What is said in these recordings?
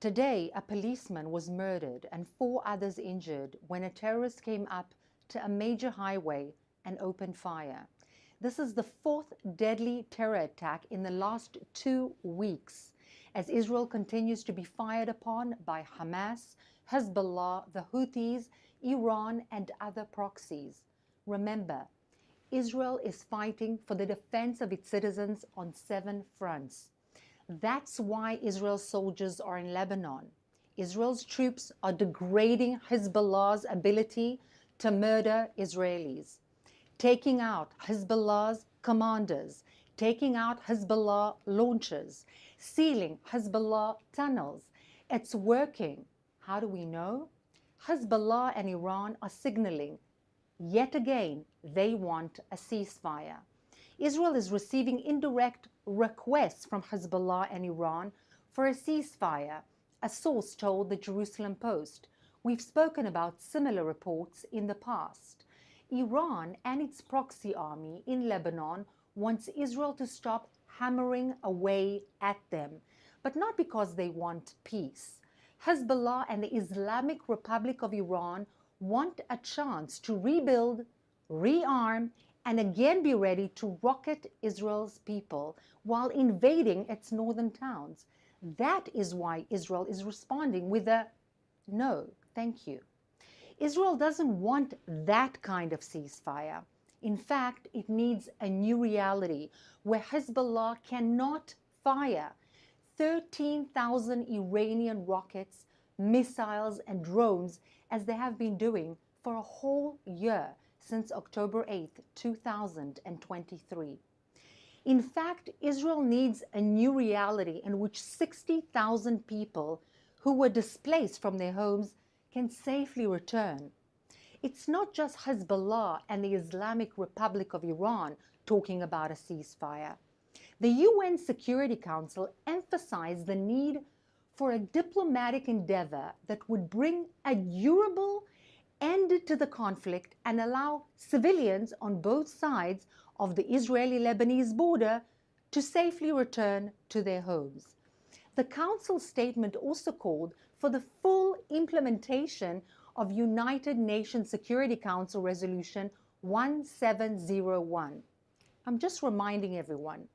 Today, a policeman was murdered and 4 others injured when a terrorist came up to a major highway and opened fire. This is the 4th deadly terror attack in the last 2 weeks, as Israel continues to be fired upon by Hamas, Hezbollah, the Houthis, Iran, and other proxies. Remember, Israel is fighting for the defense of its citizens on 7 fronts. That's why Israel's soldiers are in Lebanon. Israel's troops are degrading Hezbollah's ability to murder Israelis, taking out Hezbollah's commanders, taking out Hezbollah launchers, sealing Hezbollah tunnels. It's working. How do we know? Hezbollah and Iran are signaling, yet again, they want a ceasefire. Israel is receiving indirect requests from Hezbollah and Iran for a ceasefire, a source told the Jerusalem Post. We've spoken about similar reports in the past. Iran and its proxy army in Lebanon wants Israel to stop hammering away at them, but not because they want peace. Hezbollah and the Islamic Republic of Iran want a chance to rebuild, rearm, and again be ready to rocket Israel's people while invading its northern towns. That is why Israel is responding with a no, thank you. Israel doesn't want that kind of ceasefire. In fact, it needs a new reality where Hezbollah cannot fire 13,000 Iranian rockets, missiles, and drones as they have been doing for a whole year since October 8, 2023. In fact, Israel needs a new reality in which 60,000 people who were displaced from their homes can safely return. It's not just Hezbollah and the Islamic Republic of Iran talking about a ceasefire. The UN Security Council emphasized the need for a diplomatic endeavor that would bring a durable end to the conflict and allow civilians on both sides of the Israeli-Lebanese border to safely return to their homes. The Council statement also called for the full implementation of United Nations Security Council Resolution 1701. I'm just reminding everyone,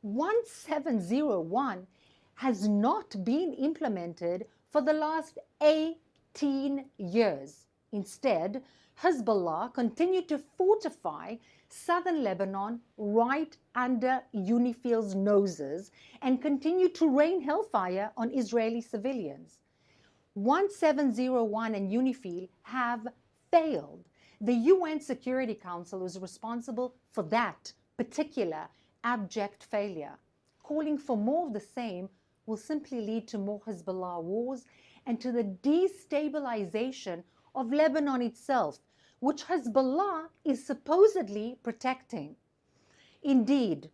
1701 has not been implemented for the last 18 years. Instead, Hezbollah continued to fortify southern Lebanon right under UNIFIL's noses and continued to rain hellfire on Israeli civilians. 1701 and UNIFIL have failed. The UN Security Council is responsible for that particular abject failure. Calling for more of the same will simply lead to more Hezbollah wars and to the destabilization of Lebanon itself, which Hezbollah is supposedly protecting. Indeed,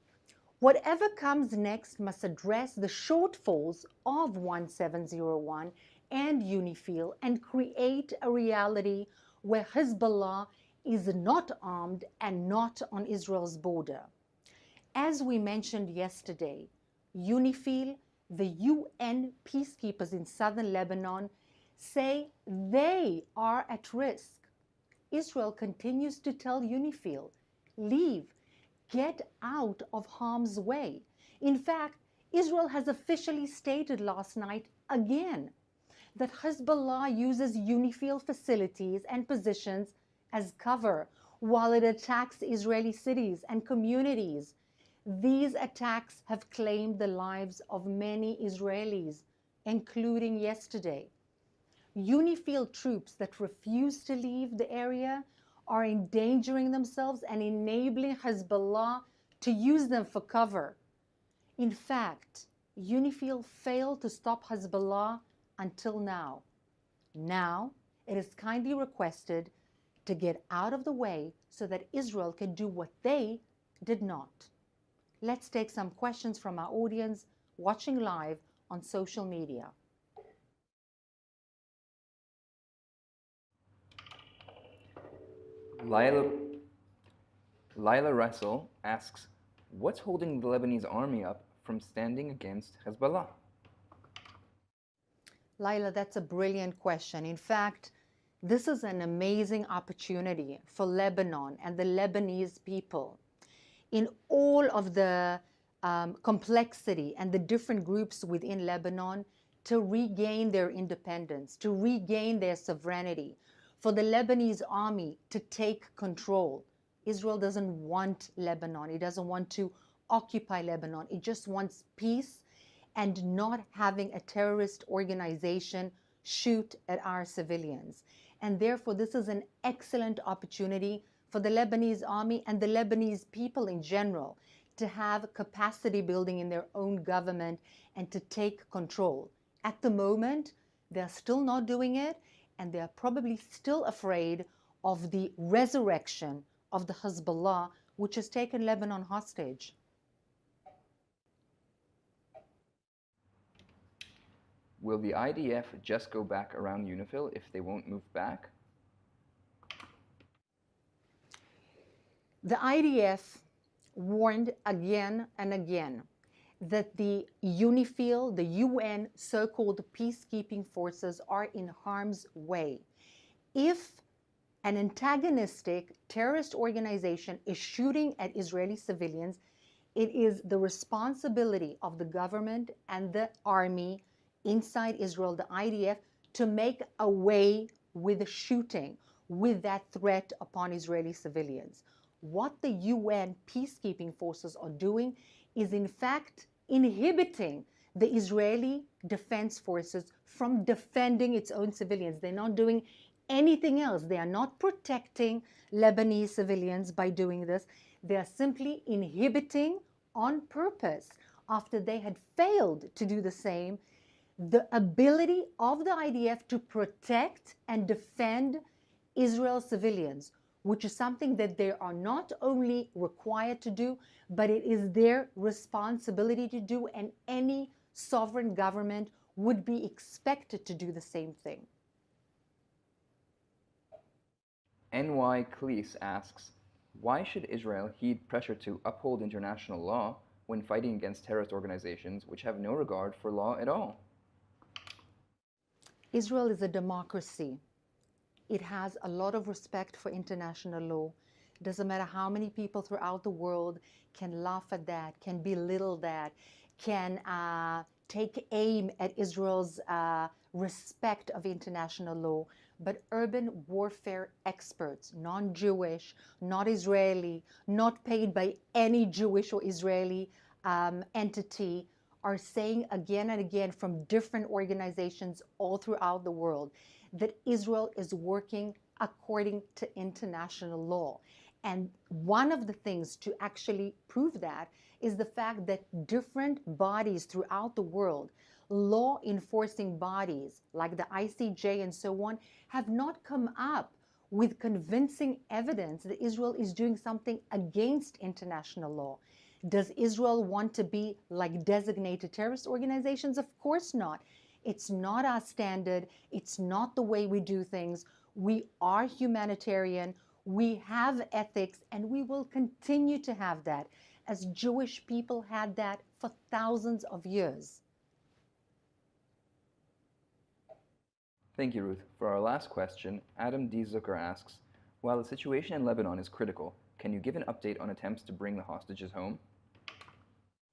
whatever comes next must address the shortfalls of 1701 and UNIFIL and create a reality where Hezbollah is not armed and not on Israel's border. As we mentioned yesterday, UNIFIL, the UN peacekeepers in southern Lebanon, say they are at risk. Israel continues to tell UNIFIL, leave, get out of harm's way. In fact, Israel has officially stated last night again that Hezbollah uses UNIFIL facilities and positions as cover while it attacks Israeli cities and communities. These attacks have claimed the lives of many Israelis, including yesterday. UNIFIL troops that refuse to leave the area are endangering themselves and enabling Hezbollah to use them for cover. In fact, UNIFIL failed to stop Hezbollah until now. Now, it is kindly requested to get out of the way so that Israel can do what they did not. Let's take some questions from our audience watching live on social media. Lila Russell asks, what's holding the Lebanese army up from standing against Hezbollah? Laila, that's a brilliant question. In fact, this is an amazing opportunity for Lebanon and the Lebanese people in all of the complexity and the different groups within Lebanon to regain their independence, to regain their sovereignty, for the Lebanese army to take control. Israel doesn't want Lebanon. It doesn't want to occupy Lebanon. It just wants peace and not having a terrorist organization shoot at our civilians. And therefore, this is an excellent opportunity for the Lebanese army and the Lebanese people in general to have capacity building in their own government and to take control. At the moment, they're still not doing it, and they're probably still afraid of the resurrection of the Hezbollah, which has taken Lebanon hostage. Will the IDF just go back around UNIFIL if they won't move back? The IDF warned again and again that the UNIFIL, the UN so-called peacekeeping forces, are in harm's way. If an antagonistic terrorist organization is shooting at Israeli civilians, it is the responsibility of the government and the army inside Israel, the IDF, to make away with the shooting, with that threat upon Israeli civilians. What the UN peacekeeping forces are doing is in fact inhibiting the Israeli defense forces from defending its own civilians. They're not doing anything else. They are not protecting Lebanese civilians by doing this. They are simply inhibiting on purpose, after they had failed to do the same, the ability of the IDF to protect and defend Israel's civilians, which is something that they are not only required to do, but it is their responsibility to do, and any sovereign government would be expected to do the same thing. NY Cleese asks, why should Israel heed pressure to uphold international law when fighting against terrorist organizations which have no regard for law at all? Israel is a democracy. It has a lot of respect for international law. It doesn't matter how many people throughout the world can laugh at that, can belittle that, can take aim at Israel's respect of international law. But urban warfare experts, non-Jewish, not Israeli, not paid by any Jewish or Israeli entity, are saying again and again from different organizations all throughout the world that Israel is working according to international law. And one of the things to actually prove that is the fact that different bodies throughout the world, law enforcing bodies like the ICJ and so on, have not come up with convincing evidence that Israel is doing something against international law. Does Israel want to be like designated terrorist organizations? Of course not. It's not our standard. It's not the way we do things. We are humanitarian. We have ethics, and we will continue to have that, as Jewish people had that for thousands of years. Thank you, Ruth. For our last question, Adam D. Zucker asks, while the situation in Lebanon is critical, can you give an update on attempts to bring the hostages home?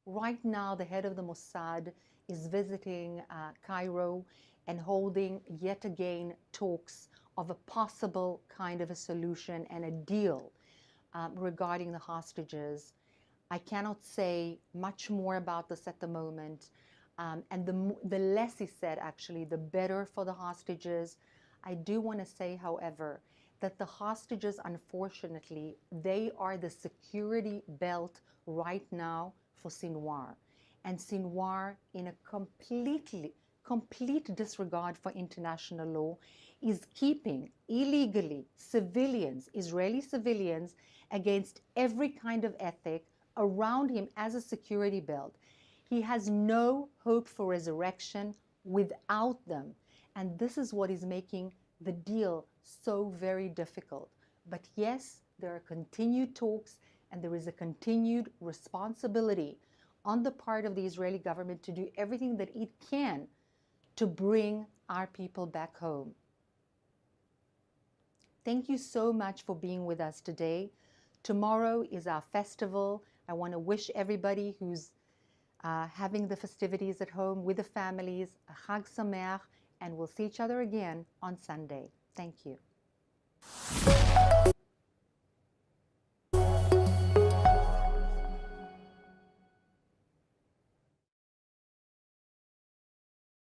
Right now, the head of the Mossad is visiting Cairo and holding yet again talks of a possible kind of a solution and a deal regarding the hostages. I cannot say much more about this at the moment. And the less is said, actually, the better for the hostages. I do want to say, however, that the hostages, unfortunately, they are the security belt right now for Sinwar. And Sinwar, in a complete disregard for international law, is keeping illegally civilians, Israeli civilians, against every kind of ethic around him as a security belt. He has no hope for resurrection without them. And this is what is making the deal so very difficult. But yes, there are continued talks, and there is a continued responsibility on the part of the Israeli government to do everything that it can to bring our people back home. Thank you so much for being with us today. Tomorrow is our festival. I want to wish everybody who's having the festivities at home with the families a Chag Sameach, and we'll see each other again on Sunday. Thank you.